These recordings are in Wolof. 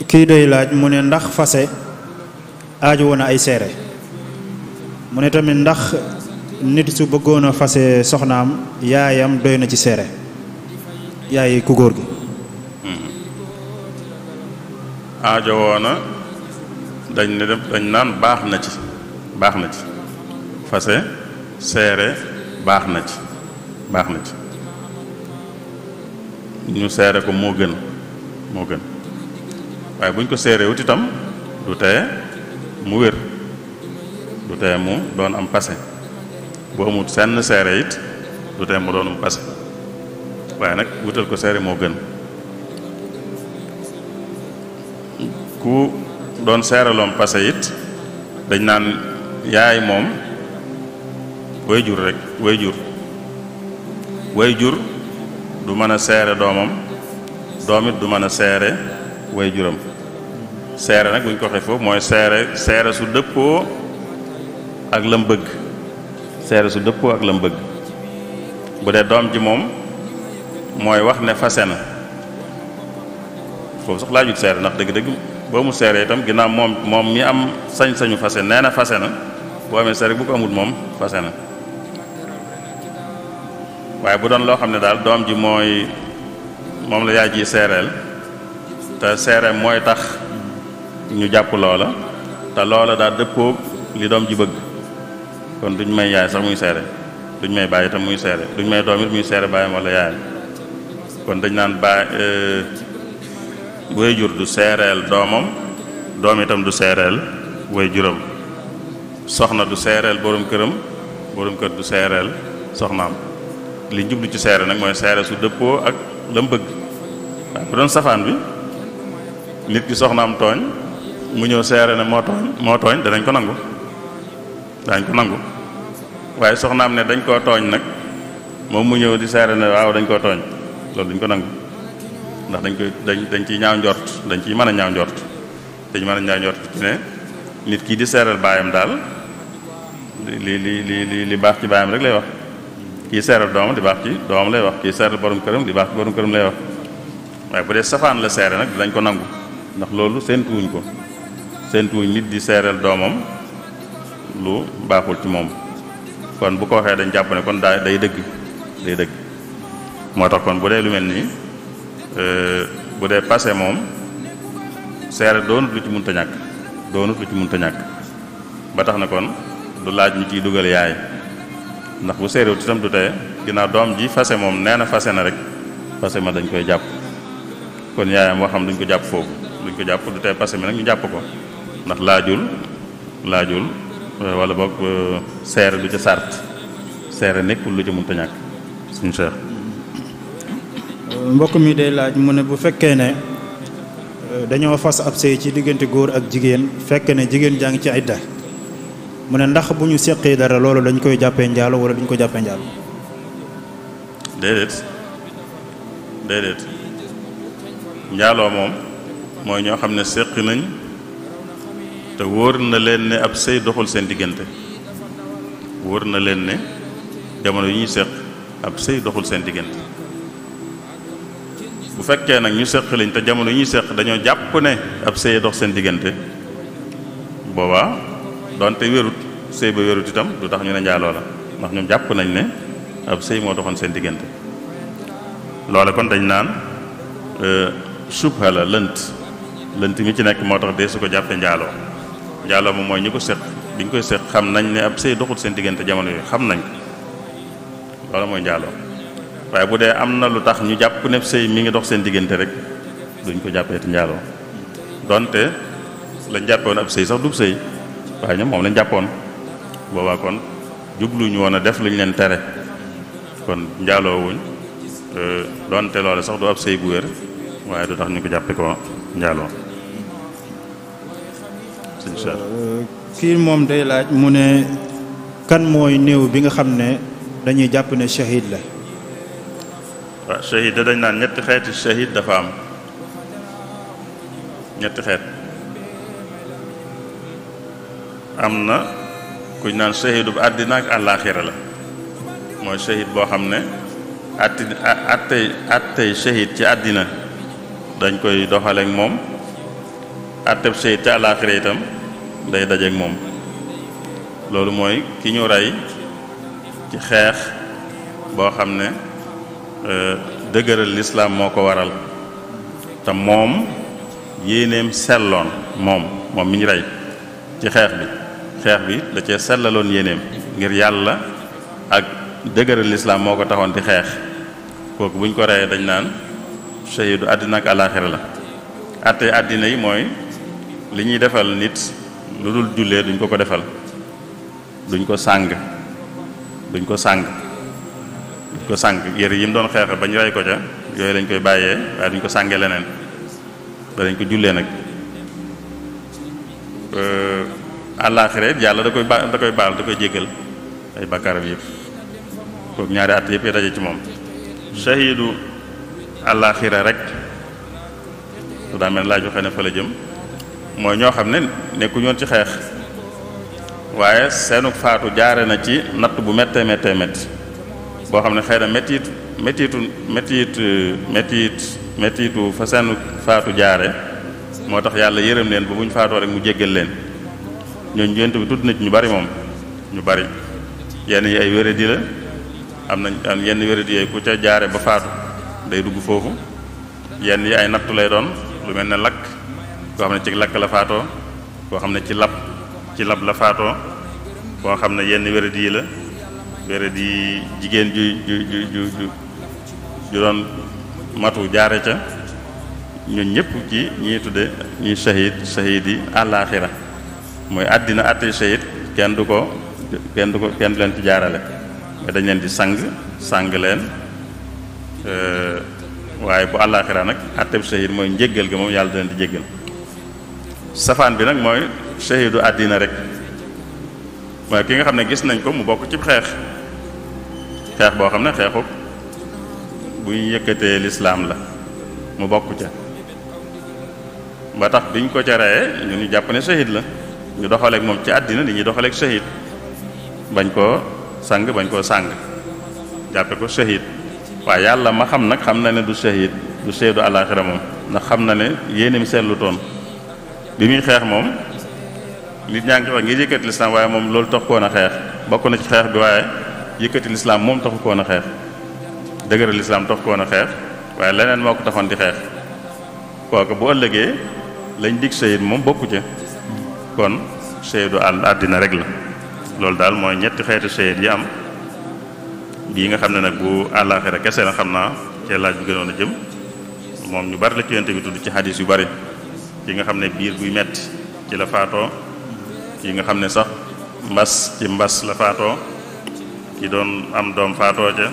kii day laaj mu ne ndax fase aaju woon ay seere mu ne tamit ndax nit su bëggoon a fase soxnaam yaayam doy na ci seere yaay ku góor gi. aajo woona dañ naan baax na ci fase seere baax na ci ñu seere ko moo gën waaye buñ ko seeree wut itam du tee mu wér du tee mu doon am passé bu amut senn seere it du tee mu doon am passé waaye nag wutal ko seere moo gën ku doon seeraloom passé it dañ naan yaay moom way jur du mën a seere doomam doom it du mën a seere way juram seere nag bu ñu ko waxee foofu mooy seere su dëppoo ak lam bëgg bu dee doom ji moom mooy wax ne fase na foofu sax laajut seere ndax dëgg-dëgg boo mu seere itam ginnaaw moom mi am sañ-sañu fase nee na fase na boo amee seere bu ko amut moom fase na waaye bu doon loo xam ne daal doom ji moom la yaay ji seereel te seere mooy tax ñu jàpp loola te loola daal dëppoo li doom ji bëgg kon duñ may yaay sax muy seere duñ may bàyyi itam muy seere duñ may doom it muy seere bàyyam wala yaayam kon dañ naan way jur du seereel doomam doom itam du seereel way juram soxna du seereel borom kër du seereel soxnaam li jublu ci seere nag mooy seere su dëppoo ak lam bëgg waaye bu doon safaan bi nit ki soxnaam tooñ mu ñëw seere ne moo tooñ danañ ko nangu waaye soxnaam ne dañ koo tooñ nag moom mu ñëw di seere ne waaw dañ koo tooñ loolu duñ ko nangu ndax dañ ciy ñaaw njort dañ ciy mën a ñaaw njort ci ne nit kii di seereel baayam daal li baax ci baayam rek lay wax kii seeral doomam di baax ci doomam lay wax kii seeral borom këram di baax ci borom këram lay wax waaye bu dee safaan la seere nag dinañ ko nangu ndax loolu seentuwuñ nit di seeral doomam lu baaxul ci moom kon bu ko waxee dañ jàpp ne kon day dëgg moo tax kon bu dee lu mel nii bu dee passé moom seere doonut lu ci munta ñàkk ba tax na kon du laaj ñu ciy dugal yaay ndax bu seerewut itam du teye ginnaaw doom ji fase moom nee na fase na rek fase ma dañ koy jàpp kon yaayam waxam duñ ko jàpp foofu du teye fase mi nag ñu jàpp ko ndax laajul wala boog seere du ca sart seere nekkul lu ca mënta ñàkk suñu seex mbokk mi day laaj mu ne bu fekkee ne dañoo fas ab sëy ci diggante góor ak jigéen fekk ne jigéen jaa ngi ci idda mu ne ndax bu ñu seqee dara loolu dañ koy jàppee njaalo wala duñ ko jàppee njaalo. déedéet njaaloo moom mooy ñoo xam ne seq nañ te wóor na leen ne ab sëy doxul seen diggante wóor na leen ne jamono yi ñuy seq ab sëy doxul seen diggante bu fekkee nag ñu seq lañ te jamono yi ñuy seq dañoo jàpp ne ab sëy dox seen diggante boobaa donte sëy ba wérut itam du tax ñu ne njaaloo la ndax ñoom jàpp nañ ne ab sëy moo doxoon seen diggante loola kon dañ naan subha la lënt mi ci nekk moo tax dee su ko jàppee njaaloo moom mooy ñu ko séq bi ñu koy séq xam nañ ne ab sëy doxul seen diggante jamono yooyu xam nañ ko loola mooy njaaloo waaye bu dee am na lu tax ñu jàpp ne sëy mi ngi dox seen diggante rek duñ ko jàppee te njaaloo donte lañ jàppoon ab sëy sax du sëy waaye ñoom moom lañ jàppoon boobaa kon jubluñu woon a def luñ leen tere kon njaaloo wuñ donte loole sax du ab sëy bu wér waaye du tax ñu ko jàppe ko njaaloo suñu seet kii moom day laaj mu ne kan mooy néew bi nga xam ne dañuy jàpp ne shahid la. waaw shahid dañ naan ñetti xeeti shahid dafa am ñetti xeet am na kuñ naan shahidu bu àddina ak àllaaxira la mooy shahid boo xam ne attey shahid ci àddina dañ koy doxaleek moom atteb shahid ca àllaaxira itam day dajeek moom. loolu mooy ki ñu rey ci xeex boo xam ne dëgëral lislaam moo ko waral te moom yéeneem selloon moom mi ñu rey ci xeex bi da cee sellaloon yéeneem ngir yàlla ak dëgëral lislaam moo ko taxoon di xeex. kooku buñ ko reyee dañ naan shahidu àddina ak àllaaxira la. àtte àddina yi mooy li ñuy defal nit lu dul jullee duñ ko defal, duñ ko sàng yére yi mu doon xeexe bañ rey ko ca yooyu lañ koy bàyyee waaye duñ ko sàngee leneen danañ ko jullee nag. àllaaxira yàlla da koy baal da koy jéggal ay bakkaaram yëpp. kooku ñaari at yëpp daje ci moom. shahidu àllaaxira rek su daa mel laaj waxee ne fa la jëm mooy ñoo xam ne nekku ñoon ci xeex waaye seenu faatu jaare na ci natt bu méttee métti boo xam ne xëy na mettitu fa seenu faatu jaare moo tax yàlla yërëm leen ba bu ñu faatoo rek mu jéggal leen. ñooñu yonent bi tudd na ci ñu bari moom ñu bari yenn yi ay wéradi la am yenn wéradi yooyu ku ca jaare ba faatu day dugg foofu. yenn yi ay nattu lay doon lu mel ne lakk koo xam ne ci lakk la faatoo koo xam ne ci lab la faatoo koo xam ne yenn wéradi yi la wéradi jigéen ju doon matu jaare ca ñun ñëpp ci ñiy tudde ñuy shahid yi àllaaxira mooy àddina àtte shahid kenn du leen ci jaarale mais dañ leen di sang leen waaye bu àllaaxira nag àtteb shahid mooy njéggal ga moom yàlla da leen di jéggal. safaan bi nag mooy shahidu àddina rek mooy ki nga xam ne gis nañ ko mu bokk ci xeex boo xam ne xeexu bu ñu yëkkatee lislaam la mu bokk ca ba tax biñ ko ca reyee ñu jàpp ne shahid la ñu doxaleek moom ci àddina li ñuy doxaleek shahid bañ koo sang jàppe ko shahid waaye yàlla ma xam nag xam na ne du shahidu àllaaxira moom ndax xam na ne yéenim seetlu toon bi muy xeex moom nit ñaa ngi wax ngir yëkkati lislaam waaye moom loolu tax koon a xeex bokk na ci xeex bi waaye yëkkati lislaam moom taxu koon a xeex dëgëral lislaam taxu koon a xeex waaye leneen moo ko taxoon di xeex kooku bu ëllëgee lañ dig shahid moom bokku ca kon shahidu àddina rek la. loolu daal mooy ñetti xeeti shahid yi am bii nga xam ne nag bu àllaaxira kese la xam naa cee laaj bu gënoon a jëm moom ñu bari la ci yonent bi tudd ci xadis yu bari ki nga xam ne biir buy metti ci la faatoo ki nga xam ne sax mbas la faatoo ki doon am doom faatoo ca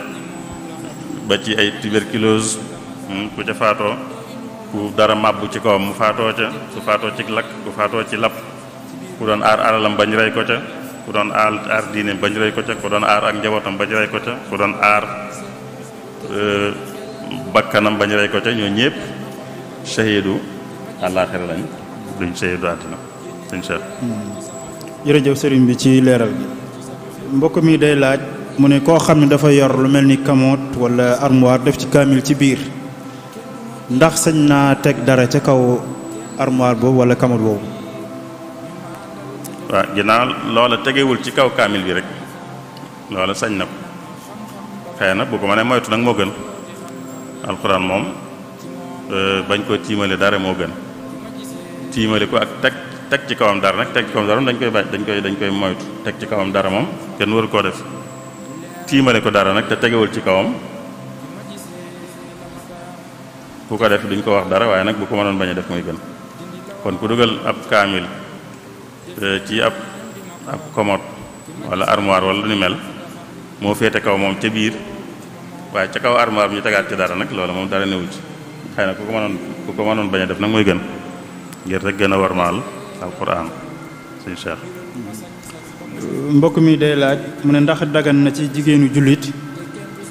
ba ci ay tuberculose ku ca faatoo ku dara màbbu ci kawam mu faatoo ca ku faatoo ci lakk ku faatoo ci lapp ku doon aar alalam bañ rey ko ca ku doon aar diine bañ rey ko ca ku doon aar ak njabootam bañ rey ko ca ku doon aar bakkanam bañ rey ko ca ñoo ñëpp shahidu àllaaxira lañ duñ shahidu àddina duñ seet. jërëjëf sëriñ bi ci leeral bi mbokk mi day laaj mu ne koo xam ne dafa yor lu mel ni kamoot wala armoire def ci kaamil ci biir ndax sañ naa teg dara ca kaw armoire boobu wala kamoot boobu. waaw ginnaaw loola tegewul ci kaw kaamil bi rek loola sañ na ko xëy na bu ko mënee moytu nag moo gën alxuraan moom bañ koo tiimale dara moo gën tiimale ko ak teg ci kawam dara nag teg ci kawam dara dañ koy bañ dañ koy moytu teg ci kawam dara moom kenn waru koo def tiimale ko dara nag te tegewul ci kawam ku ko def duñ ko wax dara waaye nag bu ko mënoon bañ a def mooy gën kon ku dugal ab kaamil ci ab commode wala armoire wala lu ni mel moo féete kaw moom ca biir waaye ca kaw armoire bi ñu tegaat ci dara nag loolu moom dara newu ci xëy na ku ko mënoon bañ a def nag mooy gën ngir rek gën a warmaal alquran suñu cheikh. mbokk mi day laaj mu ne ndax dagan na ci jigéenu jullit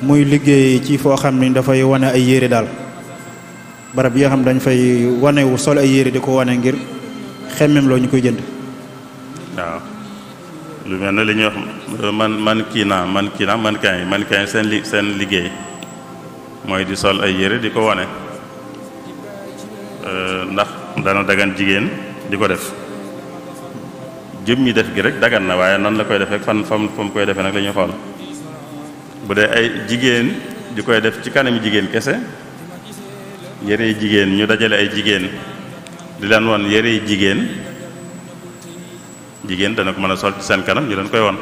muy liggéey ci foo xam ni dafay wane ay yére daal barab yi nga xam dañ fay wanewu sol ay yére di ko wane ngir xemmem loo ñu koy jënd. waaw lu mel ne li ñuy wax mannequin seen liggéey mooy di sol ay yére di ko wane ndax dana dagan jigéen di ko def. jëmmi def gi rek dagan na waaye nan la koy defee fan fam koy defee nag la ñuy xool bu dee ay jigéen di koy def ci kanami jigéen kese yërey jigéen ñu dajale ay jigéen di leen won yërey jigéen dana ko mën a sol ci seen kanam ñu leen koy won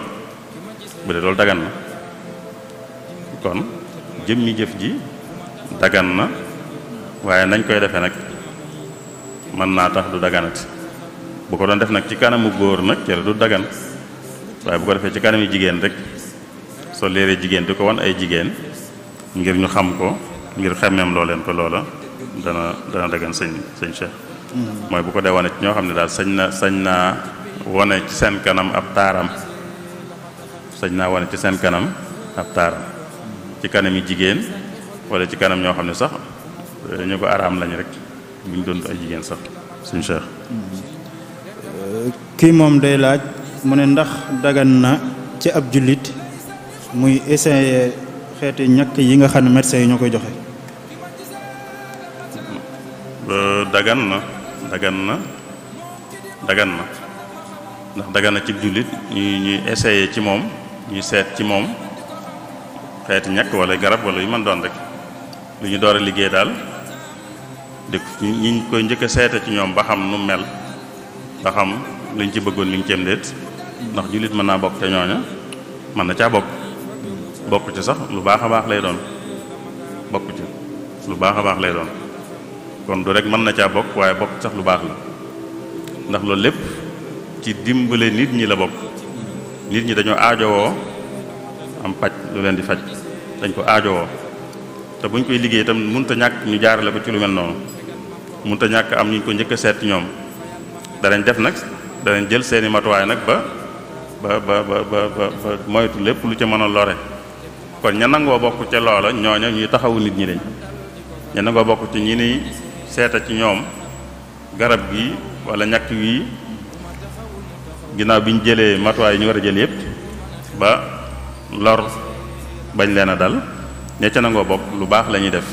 bu dee loolu dagan na kon jëmmi jëf ji dagan na waaye nañ koy defee nag mën naa tax du daganati bu ko doon def nag ci kanamu góor nag cere du dagan waaye bu ko defee ci kanami jigéen rek soo leeree jigéen di ko wan ay jigéen ngir ñu xam ko ngir xemmeem loo leen ko loola dana dagan sëñ Cheikh mooy bu ko dee wane ci ñoo xam ne daal sañ naa wane ci seen kanam ab taaram ci kanami jigéen wala ci kanam ñoo xam ne sax ñu ko araam lañ rek bu ñu doon ay jigéen sax sëñ Cheikh. kii moom day laaj mu ne ndax dagan na ci ab jullit muy essayer xeeti ñàkk yi nga xam ne médecins yi ñoo koy joxe. dagan na ndax dagan na ci jullit ñuy essayer ci moom ñuy seet ci moom xeeti ñàkk wala garab wala yu mën doon rek lu ñu door a liggéey daal di ñi koy njëkk a seete ci ñoom ba xam nu mel ba xam liñ ci bëggoon liñ ceem déet ndax jullit mën naa bokk te ñooña mën na caa bokk ci sax lu baax a baax lay doon kon du rek mën na caa bokk waaye bokk sax lu baax la ndax loolu lépp ci dimbale nit ñi la bokk. nit ñi dañoo aajowoo am paj lu leen di faj dañ ko aajowoo te buñ koy liggéey itam mënta ñàkk ñu jaarale ko ci lu mel noonu mënta ñàkk am ñu ko njëkk a seet ñoom danañ def nag danañ jël seeni matuwaay nag ba moytu lépp lu ca mën a lore kon ña nangoo bokk ca loola ñooña ñuy taxawu nit ñi lañ ña nangoo bokk ci ñi ni seeta ci ñoom garab gi wala ñàkk wii ginnaaw bi ñu jëlee matuwaay yi ñu war a jël yépp ba lor bañ leen a dal ña ca nangoo bokk lu baax la ñuy def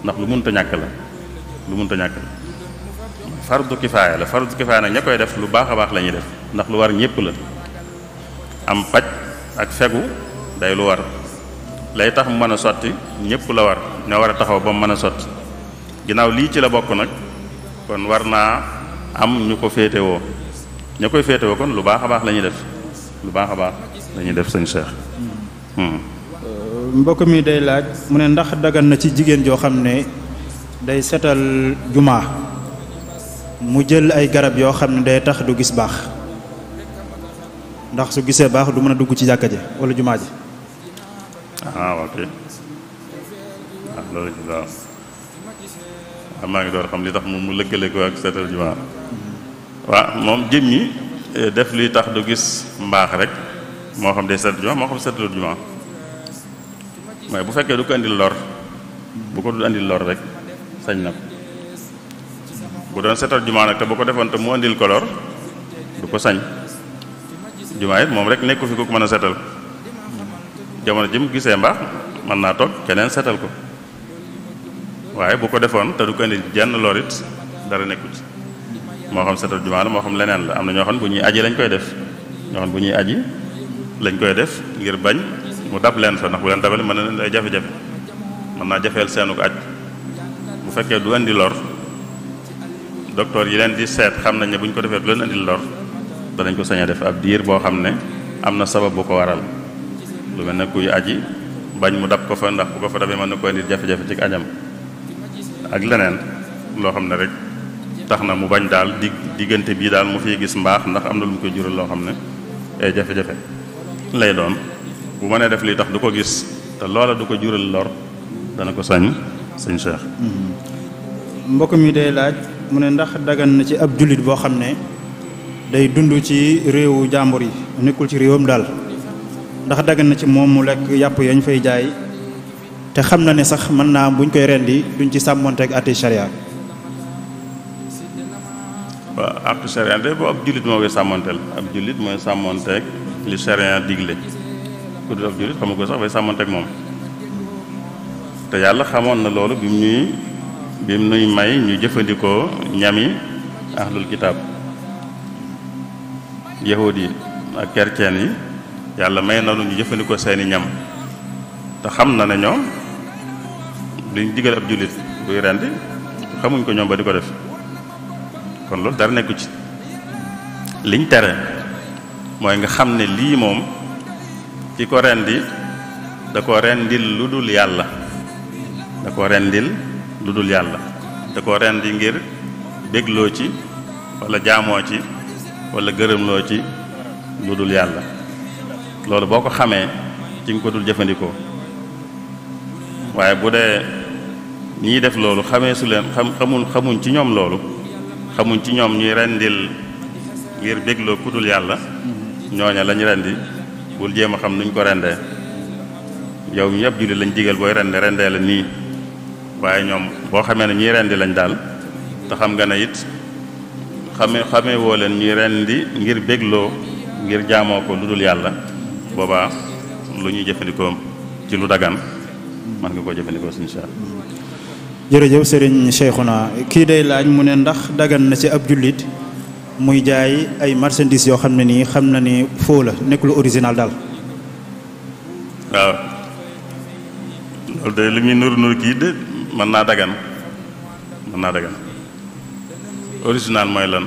ndax lu munta ñàkk la fardu kifaaya la fardu kifaaya nag ña koy def lu baax a baax la ñuy def ndax lu war ñépp la am paj ak fegu day lu war lay tax mu mën a sotti ñépp la war ñoo war a taxaw ba mu mën a sotti ginnaaw lii ci la bokk nag kon war naa am ñu ko féetewoo ña koy féetewoo kon lu baax a baax la ñuy def sëñ Cheikh. mbokk mi day laaj mu ne ndax dagan na ci jigéen joo xam ne day setal jumaa mu jël ay garab yoo xam ne day tax du gis baax ndax su gisee baax du mën a dugg ci jàkka ji wala jumaa ji. ok loolu waaw maa ngi door xam li tax mu lëkkale ko ak seetal jumaa waaw moom jëmmi def luy tax du gis mbaax rek moo xam day seetal jumaa moo xam seetal jumaa mooy bu fekkee du ko andil lor bu ko du andil lor rek sañ na ko bu doon seetal jumaa nag te bu ko defoon te mu andil ko lor du ko sañ jumaa it moom rek nekku fi ku ko mën a seetal jamono ji mu gisee mbaax mën naa toog keneen seetal ko waaye bu ko defoon te du ko indi jenn lorit dara nekku ci moo xam seetal jumaa la moo xam leneen la am na ñoo xam ne bu ñuy aji lañ koy def ngir bañ mu dab leen fa ndax bu leen dabale mën na leen ay jafe-jafe mën naa jafeel seenu ko aj bu fekkee du indi lor docteur yi leen di seet xam nañ ne bu ñu ko defee du leen indi lor danañ ko sañ a def ab diir boo xam ne am na sabab bu ko waral lu mel ne kuy aji bañ mu dab ko fa ndax bu ko fa dabee mën na ko indi jafe-jafe ci ajam ak leneen loo xam ne rek tax na mu bañ daal diggante bii daal mu fiy gis mbaax ndax am na lu mu koy jural loo xam ne ay jafe-jafe lay doon bu mënee def lii tax du ko gis te loola du ko jural lor dana ko sañ sëñ Cheikh. mbokk mi day laaj mu ne ndax dagan na ci ab jullit boo xam ne day dund ci réewu jàmbur yi nekkul ci réewam daal ndax dagan na ci moom mu lekk yàpp yañ fay jaay te xam na ne sax mën naa buñ koy rendi duñ ci sàmmonteeg àtte sharia. waaw àtte sharia de boo ab jullit moo koy sàmmonteel ab jullit mooy sàmmonteeg li sharia digle ku dul ab jullit xamul ko sax bay sàmmonteeg moom te yàlla xamoon na loolu bi mu nuy may ñu jëfandikoo ñami ahlul kitaab yahud yi ak chrétien yi yàlla may na lu ñu jëfandikoo seeni ñam te xam na ne ñoom liñ digal ab jullit buy rendi xamuñ ko ñoom ba di ko def kon loolu dara nekku ci liñ tere mooy nga xam ne lii moom ki ko rendi da ko rendil lu dul yàlla da ko rendil lu dul yàlla da ko rendi ngir bégloo ci wala jaamoo ci wala gërëmloo ci lu dul yàlla loolu boo ko xamee ci nga ko dul jëfandikoo waaye bu dee ñiy def loolu xamee su leen xamuñ ci ñoom loolu xamuñ ci ñoom ñuy rendil ngir bégloo ku dul yàlla ñooña lañ rendi bul jéem a xam nuñ ko rendee yow ñu yëpp julli lañ digal booy rendee la nii waaye ñoom boo xamee ne ñuy rendi lañ daal te xam nga ne it xamee woo leen ñuy rendi ngir bégloo ngir jaamoo ko lu dul yàlla boobaa lu ñuy jëfandikoo ci lu dagan man nga koo jëfandikoo suñu saa. jërëjëf Serigne Cheikhouna kii day laaj mu ne ndax dagan na ci ab jullit muy jaay ay marchandises yoo xam ne nii xam na ni faux la nekk lu original daal. waaw loolu de li muy nur kii de mën naa dagan original mooy lan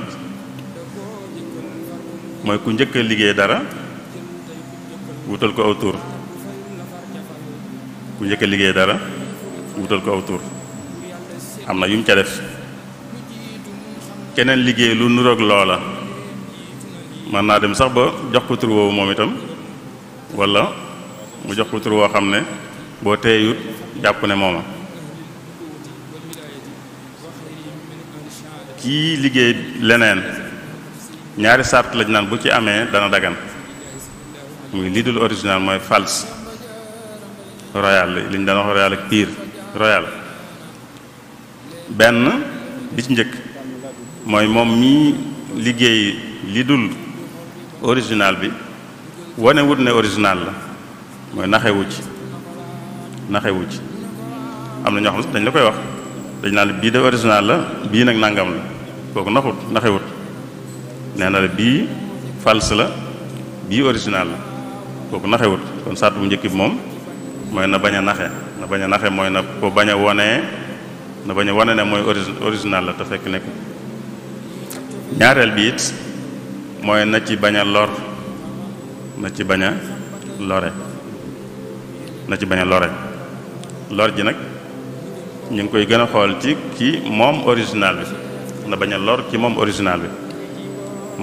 mooy ku njëkk a liggéey dara wutal ko aw tur ku njëkk a liggéey dara wutal ko aw tur am na yu mu ca def keneen liggéey lu nuroog loola mën naa dem sax ba jox ko tur woowu moom itam walla mu jox ko tur woo xam ne boo teeyut jàpp ne mooma kii liggéey leneen ñaari sart lañ naan bu ci amee dana dagan muy lii dul original mooy false royal li ñu daan wax royal ak pire royal benn bi ci njëkk mooy moom mii liggéey li dul original bi wane wut ne original la mooy naxewu ci am na ñoo xam ne dañ la koy wax dañ naan bii de original la bii nag nangam la kooku naxewut nee na la bii false la bii original la kooku naxewut kon sart bu njëkk bi moom mooy na bañ a naxe mooy na ko bañ a wane ne mooy original la te fekk nekku ñaareel bi it mooy na ci bañ a lor na ci bañ a lore lor ji nag ñu ngi koy gën a xool ci ki moom original bi na bañ a lor ci moom original bi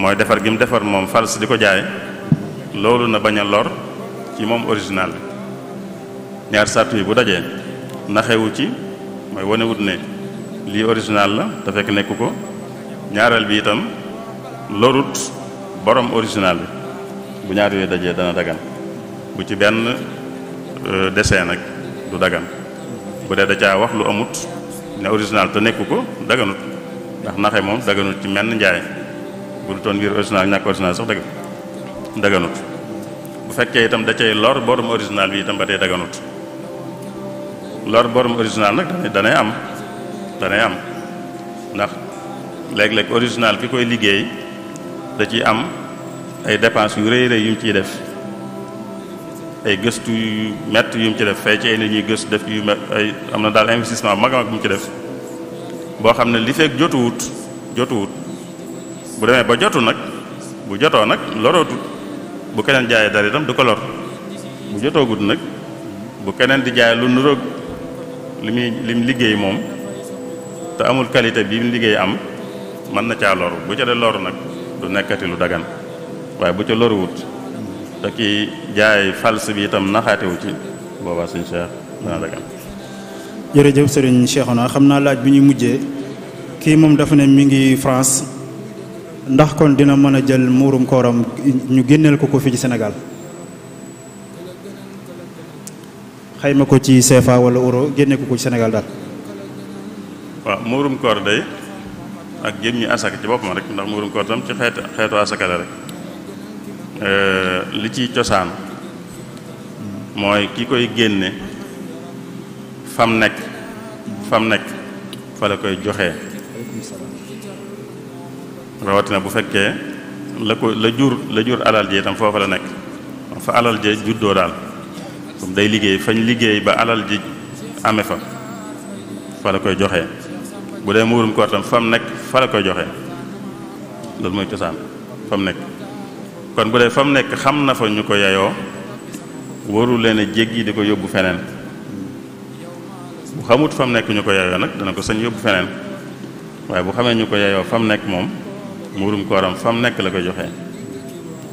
mooy defar gi mu defar moom false di ko jaay loolu na bañ a lor ci moom original bi ñaar sartu yi bu dajee naxewu ci mooy wanewut ne lii original la te fekk nekku ko ñaareel bi itam lorut borom original bi bu ñaar yooyu dajee dana dagan bu ci benn dessin nag du dagan bu dee da caa wax lu amut ne original te nekku ko daganut ndax naxe moom daganut ci menn njaay bu du toon ngir original ñàkk original sax daganut bu fekkee itam da cay lor borom original bi itam ba tey daganut lor borom original nag danay am ndax léeg-léeg original ki koy liggéey da ciy am ay dépenses yu rëy yu mu ciy def ay gëstu yu métti yu mu ci def fay ci ay nit ñuy gëstu def yu ay am na daal investissement mag a mag bu mu ci def boo xam ne li fekk jotuwut bu demee ba jotu nag bu jotoo nag lorootu bu keneen jaayee dara itam du ko lor bu jotoogut nag bu keneen di jaay lu nuroog lim liggéey moom te amul qualité bi mu liggéey am mën na caa loru bu ca dee loru nag du nekkati lu dagan waaye bu ca loruwut te ki jaay false bi itam naxaatewu ci boobaa suñu Cheikh dana dagan. jërëjëf Serigne Cheikhouna xam naa laaj bi ñuy mujjee kii moom dafa ne mi ngi France ndax kon dina mën a jël muurum kooram ñu génneel ko fii ci Sénégal xayma ko ci CFA wala euro génne ko ci Sénégal daal. waaw muurum koor day ak jëm ñi asaka ci boppam rek ndax muurum koor tam ci xeetu asaka la rek li ciy cosaan mooy ki koy génne fam nekk fa la koy joxee rawatina bu fekkee la jur alal ji itam foofa la nekk fa alal ji juddoo daal comme day liggéey fañ liggéey ba alal ji ame fa la koy joxee bu dee muurum koor tam fa mu nekk fa la koy joxee loolu mooy cosaan fa mu nekk kon bu dee fa mu nekk xam na fa ñu ko yayoo waru leen a jéggi di ko yóbbu feneen bu xamut fa mu nekk ñu ko yayoo nag dana ko sañ yóbbu feneen waaye bu xamee ñu ko yayoo fa mu nekk moom muurum kooram fa mu nekk la koy joxee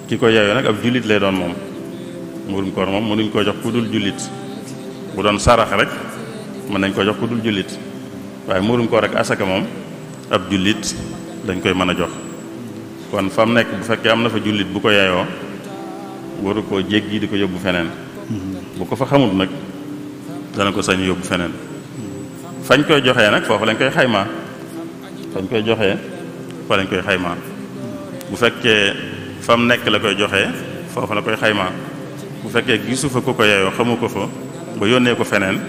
ki ko yayoo nag ab jullit lay doon moom muurum koor moom mënuñ koo jox ku dul jullit bu doon sarax rek mën nañ ko jox ku dul jullit waaye muurum koor ak asaka moom ab jullit dañ koy mën a jox kon fa mu nekk bu fekkee am na fa jullit bu ko yayoo waru koo jéggi di ko yóbbu feneen bu ko fa xamul nag dana ko sañ yóbbu feneen fañ koy joxee nag foofu lañ koy xaymaa fañ koy joxee fa lañ koy xaymaa bu fekkee fa mu nekk la koy joxee foofu la koy xaymaa bu fekkee gisu fa ku ko yeyoo xamu ko fa ba yónnee ko feneen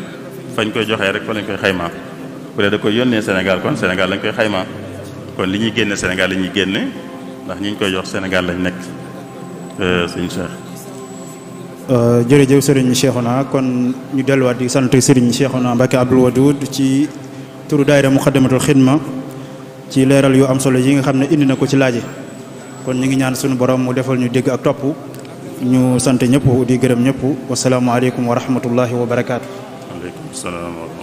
fañ koy joxee rek fa lañ koy xaymaa bu dee da koy yónnee Sénégal kon Sénégal lañ koy xaymaa kon li ñuy génne Sénégal la ñuy génne ndax ñi ñu koy jox Sénégal lañ nekk sëñ Cheikh. jërëjëf Serigne Cheikhouna kon ñu delluwaat di sant Serigne Cheikhouna Mbacké Abdoul Wadoud ci turu daayira Muxaddamatul Xidma ci leeral yu am solo yi nga xam ne indi na ko ci laaji kon ñu ngi ñaan suñu borom mu defal ñu dégg ak topp ñu sant ñëpp di gërëm ñëpp wasalaamualeykum wa rahmatullahi wa barakaatu. waaleykum salaam.